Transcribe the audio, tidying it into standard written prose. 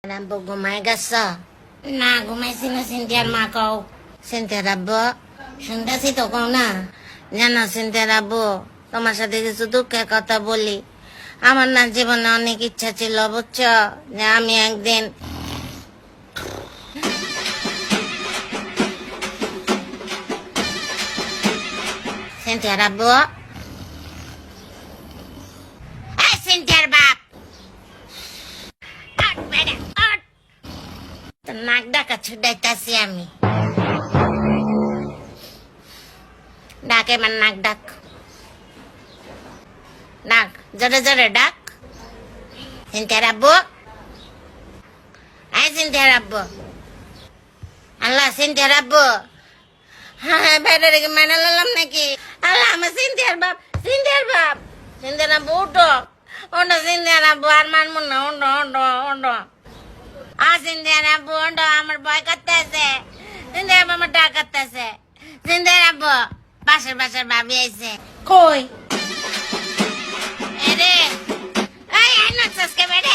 Anak ঘুমাই গেছ না ঘুমাইছি না সিনথিয়ার মা কও সিনথিয়ার আব্বু শুনতেছি তো কও না জানো সিনথিয়ার আব্বু তোমার সাথে কিছু দুঃখের কথা বলি আমার না জীবনে অনেক ইচ্ছা ছিল বুঝছো যে আমি একদিন সিনথিয়ার আব্বু এই সিনথিয়ার বাপ আট বেড়া আট তোর নাক ডাকা ছুটাইতাছি আমি ডাক এবার নাক ডাক ডাক জোরে জোরে ডাক সিনথিয়ার আব্বু আই সিনথিয়ার আব্বু আল্লাহ সিনথিয়ার আব্বু হ্যাঁ বাইরে রেখে মেনে নিলাম নাকি আল্লাহ আমার সিনথিয়ার বাপ সিনথিয়ার আব্বু উঠো ওটা সিনথিয়ার আব্বু আর মানবো না ওটো ওটো ওটো সিনথিয়ার আব্বু ওটো আমার ভয় করতে আছে সিনথিয়ার আব্বু আমার ডাক করতে আছে সিনথিয়ার আব্বু পাশের ভাবি আইছে কই এরে এই আই নচ্ছাস কে বেড়ে